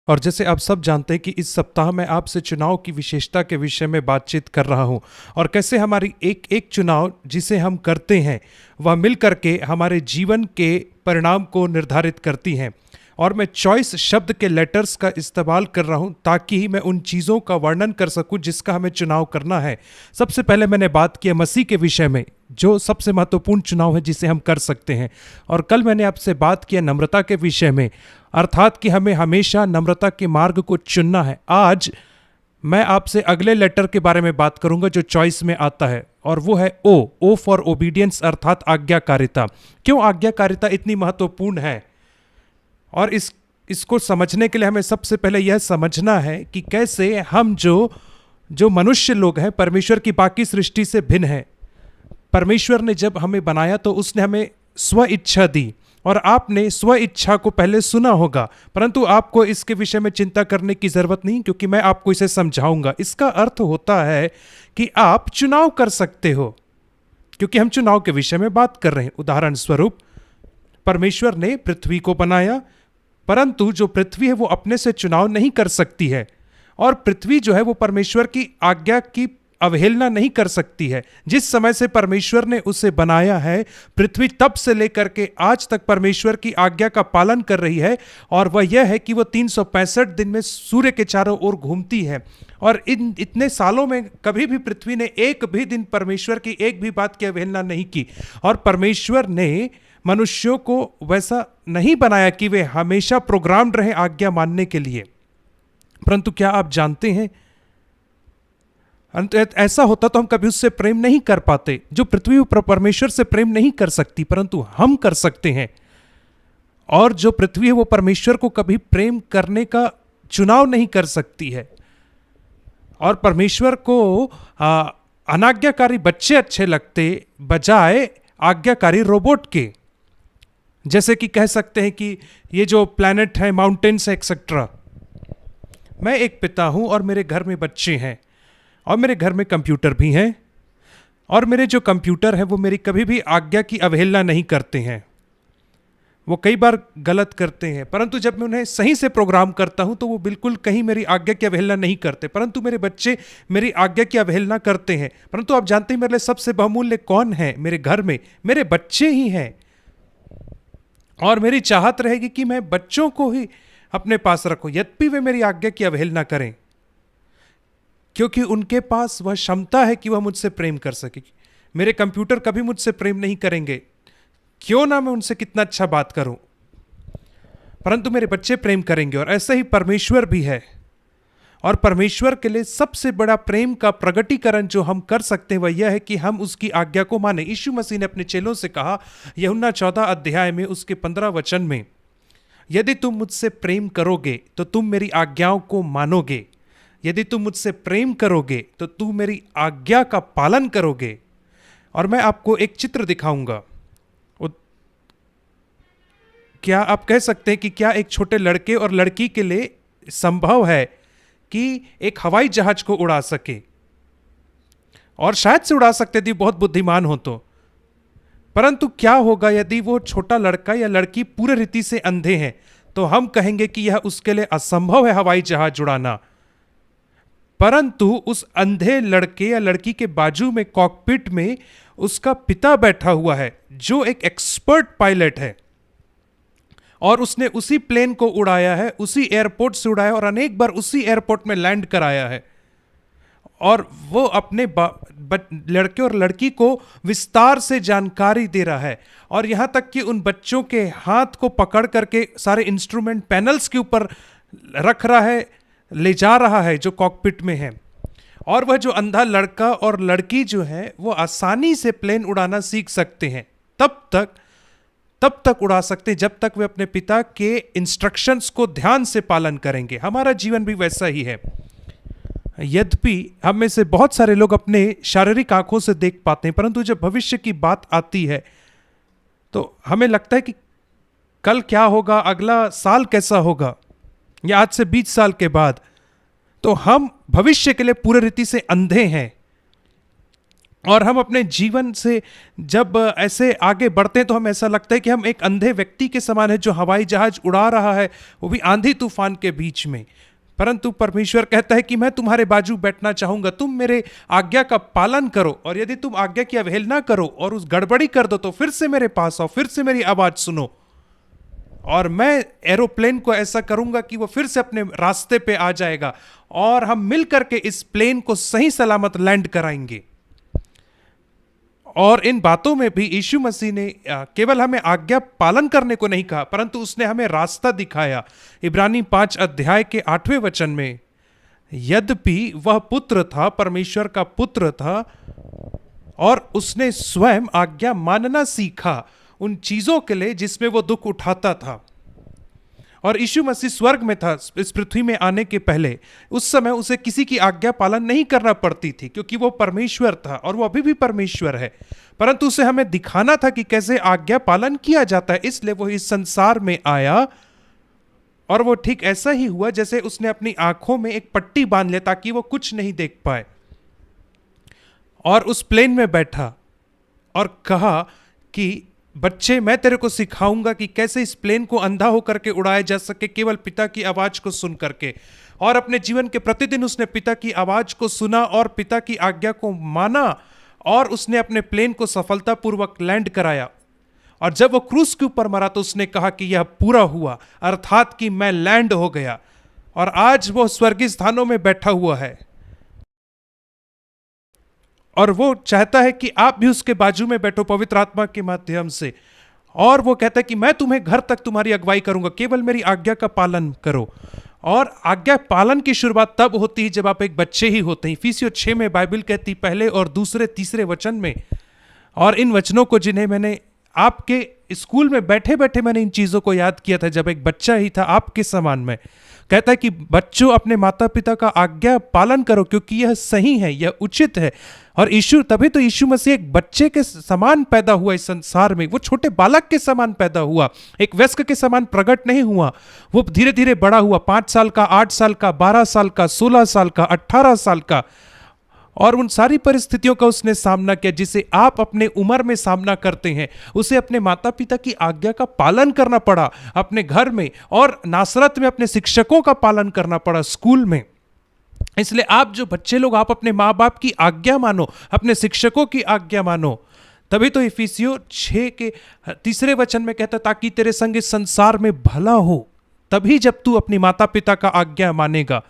और जैसे आप सब जानते हैं कि इस सप्ताह मैं आपसे चुनाव की विशेषता के विषय में बातचीत कर रहा हूं और कैसे हमारी एक एक चुनाव जिसे हम करते हैं वह मिल करके हमारे जीवन के परिणाम को निर्धारित करती हैं। और मैं चॉइस शब्द के लेटर्स का इस्तेमाल कर रहा हूं ताकि मैं उन चीज़ों का वर्णन कर सकूं जिसका हमें चुनाव करना है। सबसे पहले मैंने बात की मसीह के विषय में, जो सबसे महत्वपूर्ण चुनाव है जिसे हम कर सकते हैं। और कल मैंने आपसे बात किया नम्रता के विषय में, अर्थात कि हमें हमेशा नम्रता के मार्ग को चुनना है। आज मैं आपसे अगले लेटर के बारे में बात करूंगा जो चॉइस में आता है, और वो है ओ फॉर ओबीडियंस, अर्थात आज्ञाकारिता। क्यों आज्ञाकारिता इतनी महत्वपूर्ण है? और इसको समझने के लिए हमें सबसे पहले यह समझना है कि कैसे हम जो मनुष्य लोग हैं परमेश्वर की बाकी सृष्टि से भिन्न है। परमेश्वर ने जब हमें बनाया तो उसने हमें स्व इच्छा दी, और आपने स्व इच्छा को पहले सुना होगा, परंतु आपको इसके विषय में चिंता करने की जरूरत नहीं, क्योंकि मैं आपको इसे समझाऊंगा। इसका अर्थ होता है कि आप चुनाव कर सकते हो, क्योंकि हम चुनाव के विषय में बात कर रहे हैं। उदाहरण स्वरूप, परमेश्वर ने पृथ्वी को बनाया, परंतु जो पृथ्वी है वो अपने से चुनाव नहीं कर सकती है, और पृथ्वी जो है वो परमेश्वर की आज्ञा की अवहेलना नहीं कर सकती है। जिस समय से परमेश्वर ने उसे बनाया है, पृथ्वी तब से लेकर के आज तक परमेश्वर की आज्ञा का पालन कर रही है, और वह यह है कि वह 365 दिन में सूर्य के चारों ओर घूमती है। और इन इतने सालों में कभी भी पृथ्वी ने एक भी दिन परमेश्वर की एक भी बात की अवहेलना नहीं की। और परमेश्वर ने मनुष्यों को वैसा नहीं बनाया कि वे हमेशा प्रोग्राम्ड रहे आज्ञा मानने के लिए। परंतु क्या आप जानते हैं, ऐसा होता तो हम कभी उससे प्रेम नहीं कर पाते। जो पृथ्वी परमेश्वर से प्रेम नहीं कर सकती, परंतु हम कर सकते हैं। और जो पृथ्वी है वो परमेश्वर को कभी प्रेम करने का चुनाव नहीं कर सकती है। और परमेश्वर को अनाज्ञाकारी बच्चे अच्छे लगते बजाय आज्ञाकारी रोबोट के। जैसे कि कह सकते हैं कि ये जो प्लैनेट है, माउंटेन्स एक्सेट्रा। मैं एक पिता हूं और मेरे घर में बच्चे हैं, और मेरे घर में कंप्यूटर भी हैं, और मेरे जो कंप्यूटर है वो मेरी कभी भी आज्ञा की अवहेलना नहीं करते हैं। वो कई बार गलत करते हैं, परंतु जब मैं उन्हें सही से प्रोग्राम करता हूं तो वो बिल्कुल कहीं मेरी आज्ञा की अवहेलना नहीं करते। परंतु मेरे बच्चे मेरी आज्ञा की अवहेलना करते हैं। परंतु आप जानते हैं मेरे लिए सबसे बहुमूल्य कौन है मेरे घर में? मेरे बच्चे ही हैं। और मेरी चाहत रहेगी कि मैं बच्चों को ही अपने पास रखूं, यद्यपि वे मेरी आज्ञा की अवहेलना करें, क्योंकि उनके पास वह क्षमता है कि वह मुझसे प्रेम कर सके। मेरे कंप्यूटर कभी मुझसे प्रेम नहीं करेंगे, क्यों ना मैं उनसे कितना अच्छा बात करूं, परंतु मेरे बच्चे प्रेम करेंगे। और ऐसे ही परमेश्वर भी है। और परमेश्वर के लिए सबसे बड़ा प्रेम का प्रगटीकरण जो हम कर सकते हैं वह यह है कि हम उसकी आज्ञा को माने। यीशु मसीह ने अपने चेलों से कहा, यूहन्ना 14 अध्याय में उसके 15 वचन में, यदि तुम मुझसे प्रेम करोगे तो तुम मेरी आज्ञाओं को मानोगे। यदि तुम मुझसे प्रेम करोगे तो तुम मेरी आज्ञा का पालन करोगे। और मैं आपको एक चित्र दिखाऊंगा। क्या आप कह सकते हैं कि क्या एक छोटे लड़के और लड़की के लिए संभव है कि एक हवाई जहाज को उड़ा सके? और शायद से उड़ा सकते यदि बहुत बुद्धिमान हो तो। परंतु क्या होगा यदि वो छोटा लड़का या लड़की पूरे रीति से अंधे हैं? तो हम कहेंगे कि यह उसके लिए असंभव है हवाई जहाज उड़ाना। परंतु उस अंधे लड़के या लड़की के बाजू में कॉकपिट में उसका पिता बैठा हुआ है, जो एक एक्सपर्ट पायलट है, और उसने उसी प्लेन को उड़ाया है, उसी एयरपोर्ट से उड़ाया, और अनेक बार उसी एयरपोर्ट में लैंड कराया है। और वो अपने लड़के और लड़की को विस्तार से जानकारी दे रहा है, और यहां तक कि उन बच्चों के हाथ को पकड़ करके सारे इंस्ट्रूमेंट पैनल्स के ऊपर रख रहा है, ले जा रहा है जो कॉकपिट में है। और वह जो अंधा लड़का और लड़की जो है वो आसानी से प्लेन उड़ाना सीख सकते हैं। तब तक उड़ा सकते हैं जब तक वे अपने पिता के इंस्ट्रक्शंस को ध्यान से पालन करेंगे। हमारा जीवन भी वैसा ही है। यद्यपि हम में से बहुत सारे लोग अपने शारीरिक आंखों से देख पाते हैं, परंतु जब भविष्य की बात आती है तो हमें लगता है कि कल क्या होगा, अगला साल कैसा होगा, या आज से 20 साल के बाद, तो हम भविष्य के लिए पूरे रीति से अंधे हैं। और हम अपने जीवन से जब ऐसे आगे बढ़ते हैं तो हम ऐसा लगता है कि हम एक अंधे व्यक्ति के समान है जो हवाई जहाज उड़ा रहा है, वो भी आंधी तूफान के बीच में। परंतु परमेश्वर कहता है कि मैं तुम्हारे बाजू बैठना चाहूंगा, तुम मेरे आज्ञा का पालन करो, और यदि तुम आज्ञा की अवहेलना करो और उस गड़बड़ी कर दो तो फिर से मेरे पास आओ, फिर से मेरी आवाज सुनो, और मैं एरोप्लेन को ऐसा करूंगा कि वो फिर से अपने रास्ते पे आ जाएगा और हम मिल करके इस प्लेन को सही सलामत लैंड कराएंगे। और इन बातों में भी यीशु मसीह ने केवल हमें आज्ञा पालन करने को नहीं कहा, परंतु उसने हमें रास्ता दिखाया। इब्रानी 5 अध्याय के 8वें वचन में, यद्यपि वह पुत्र था, परमेश्वर का पुत्र था, और उसने स्वयं आज्ञा मानना सीखा उन चीजों के लिए जिसमें वो दुख उठाता था। और यीशु मसीह स्वर्ग में था इस पृथ्वी में आने के पहले। उस समय उसे किसी की आज्ञा पालन नहीं करना पड़ती थी, क्योंकि वो परमेश्वर था और वो अभी भी परमेश्वर है। परंतु उसे हमें दिखाना था कि कैसे आज्ञा पालन किया जाता है, इसलिए वो इस संसार में आया। और वो ठीक ऐसा ही हुआ जैसे उसने अपनी आंखों में एक पट्टी बांध लिया ताकि वो कुछ नहीं देख पाए, और उस प्लेन में बैठा और कहा कि बच्चे, मैं तेरे को सिखाऊंगा कि कैसे इस प्लेन को अंधा होकर के उड़ाया जा सके केवल पिता की आवाज को सुन करके। और अपने जीवन के प्रतिदिन उसने पिता की आवाज को सुना और पिता की आज्ञा को माना, और उसने अपने प्लेन को सफलतापूर्वक लैंड कराया। और जब वो क्रूस के ऊपर मरा तो उसने कहा कि यह पूरा हुआ, अर्थात कि मैं लैंड हो गया। और आज वो स्वर्गीय स्थानों में बैठा हुआ है, और वो चाहता है कि आप भी उसके बाजू में बैठो पवित्र आत्मा के माध्यम से। और वो कहता है कि मैं तुम्हें घर तक तुम्हारी अगुवाई करूंगा, केवल मेरी आज्ञा का पालन करो। और आज्ञा पालन की शुरुआत तब होती है जब आप एक बच्चे ही होते हैं। इफिसियों 6 में बाइबल कहती, पहले और दूसरे तीसरे वचन में, और इन वचनों को जिन्हें मैंने आपके स्कूल में बैठे बैठे मैंने इन चीजों को याद किया था जब एक बच्चा ही था आपके समान में। कहता है कि बच्चों, अपने माता पिता का आज्ञा पालन करो, क्योंकि यह सही है, यह उचित है। और यीशु, तभी तो यीशु मसीह एक बच्चे के समान पैदा हुआ इस संसार में। वो छोटे बालक के समान पैदा हुआ, एक वयस्क के समान प्रकट नहीं हुआ। वो धीरे धीरे बड़ा हुआ, 5 साल का, 8 साल का, 12 साल का, 16 साल का, 18 साल का, और उन सारी परिस्थितियों का उसने सामना किया जिसे आप अपने उम्र में सामना करते हैं। उसे अपने माता पिता की आज्ञा का पालन करना पड़ा अपने घर में, और नासरत में अपने शिक्षकों का पालन करना पड़ा स्कूल में। इसलिए आप जो बच्चे लोग, आप अपने माँ बाप की आज्ञा मानो, अपने शिक्षकों की आज्ञा मानो। तभी तो इफिसियों 6 के 3 वचन में कहता, ताकि तेरे संग इस संसार में भला हो, तभी जब तू अपनी माता पिता का आज्ञा मानेगा।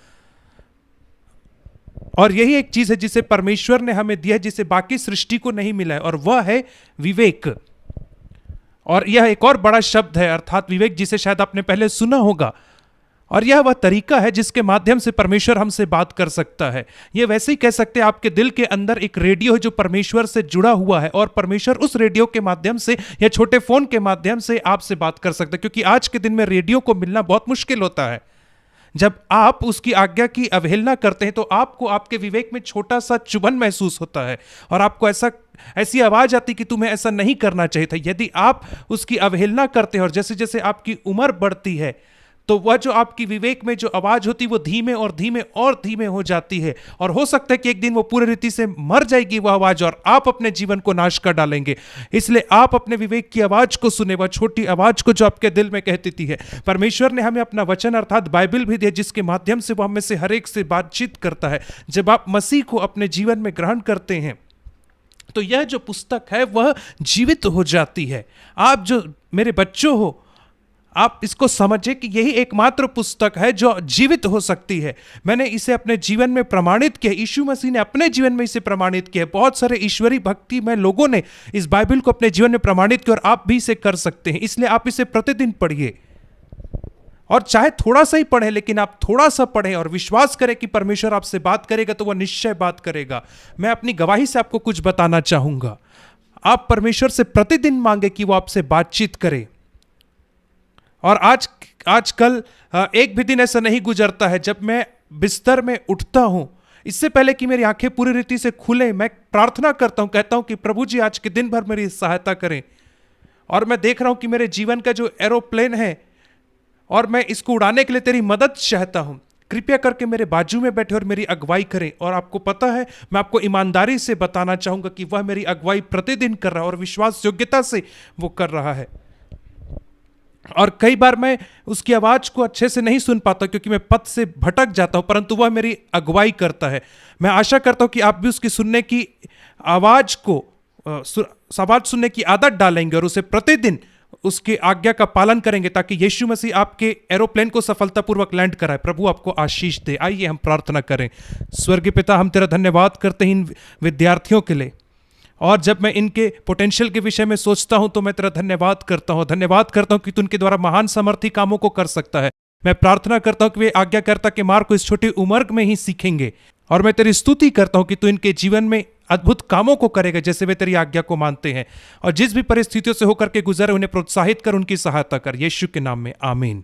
और यही एक चीज है जिसे परमेश्वर ने हमें दिया है, जिसे बाकी सृष्टि को नहीं मिला है, और वह है विवेक। और यह एक और बड़ा शब्द है, अर्थात विवेक, जिसे शायद आपने पहले सुना होगा। और यह वह तरीका है जिसके माध्यम से परमेश्वर हमसे बात कर सकता है। यह वैसे ही कह सकते हैं, आपके दिल के अंदर एक रेडियो है जो परमेश्वर से जुड़ा हुआ है, और परमेश्वर उस रेडियो के माध्यम से या छोटे फोन के माध्यम से आपसे बात कर सकता है। क्योंकि आज के दिन में रेडियो को मिलना बहुत मुश्किल होता है। जब आप उसकी आज्ञा की अवहेलना करते हैं तो आपको आपके विवेक में छोटा सा चुभन महसूस होता है, और आपको ऐसी आवाज आती कि तुम्हें ऐसा नहीं करना चाहिए था। यदि आप उसकी अवहेलना करते हैं और जैसे जैसे आपकी उम्र बढ़ती है तो वह जो आपकी विवेक में जो आवाज होती वो धीमे और धीमे और धीमे हो जाती है, और हो सकता है कि एक दिन वो पूरी रीति से मर जाएगी वह आवाज, और आप अपने जीवन को नाश कर डालेंगे। इसलिए आप अपने विवेक की आवाज को सुने, वह छोटी आवाज को जो आपके दिल में कहती है। परमेश्वर ने हमें अपना वचन अर्थात बाइबल भी दिया, जिसके माध्यम से वो हमें से हर एक से बातचीत करता है। जब आप मसीह को अपने जीवन में ग्रहण करते हैं तो यह जो पुस्तक है वह जीवित हो जाती है। आप जो मेरे बच्चों हो, आप इसको समझे कि यही एकमात्र पुस्तक है जो जीवित हो सकती है। मैंने इसे अपने जीवन में प्रमाणित किया, यीशु मसीह ने अपने जीवन में इसे प्रमाणित किया। बहुत सारे ईश्वरी भक्ति में लोगों ने इस बाइबल को अपने जीवन में प्रमाणित किया, और आप भी इसे कर सकते हैं। इसलिए आप इसे प्रतिदिन पढ़िए, और चाहे थोड़ा सा ही पढ़ें, लेकिन आप थोड़ा सा पढ़ें और विश्वास करें कि परमेश्वर आपसे बात करेगा तो वह निश्चय बात करेगा। मैं अपनी गवाही से आपको कुछ बताना चाहूंगा। आप परमेश्वर से प्रतिदिन मांगे कि वो आपसे बातचीत करे। और आजकल एक भी दिन ऐसा नहीं गुजरता है जब मैं बिस्तर में उठता हूं, इससे पहले कि मेरी आंखें पूरी रीति से खुले, मैं प्रार्थना करता हूं, कहता हूं कि प्रभु जी आज के दिन भर मेरी सहायता करें। और मैं देख रहा हूं कि मेरे जीवन का जो एरोप्लेन है, और मैं इसको उड़ाने के लिए तेरी मदद चाहता हूं। कृपया करके मेरे बाजू में बैठे और मेरी अगुवाई करें। और आपको पता है, मैं आपको ईमानदारी से बताना चाहूँगा कि वह मेरी अगुवाई प्रतिदिन कर रहा है और विश्वास योग्यता से वो कर रहा है। और कई बार मैं उसकी आवाज़ को अच्छे से नहीं सुन पाता क्योंकि मैं पथ से भटक जाता हूं, परंतु वह मेरी अगुवाई करता है। मैं आशा करता हूं कि आप भी उसकी सुनने की आवाज़ को आवाज़ सुनने की आदत डालेंगे और उसे प्रतिदिन उसके आज्ञा का पालन करेंगे, ताकि यीशु मसीह आपके एरोप्लेन को सफलतापूर्वक लैंड कराए। प्रभु आपको आशीष दे। आइए हम प्रार्थना करें। स्वर्गीय पिता, हम तेरा धन्यवाद करते हैं इन विद्यार्थियों के लिए, और जब मैं इनके पोटेंशियल के विषय में सोचता हूं तो मैं तेरा धन्यवाद करता हूं कि तू उनके द्वारा महान समर्थी कामों को कर सकता है। मैं प्रार्थना करता हूं कि वे आज्ञाकर्ता के मार्ग को इस छोटी उम्र में ही सीखेंगे, और मैं तेरी स्तुति करता हूं कि तू इनके जीवन में अद्भुत कामों को करेगा जैसे वे तेरी आज्ञा को मानते हैं। और जिस भी परिस्थितियों से होकर के गुजरे उन्हें प्रोत्साहित कर, उनकी सहायता कर। यीशु के नाम में आमीन।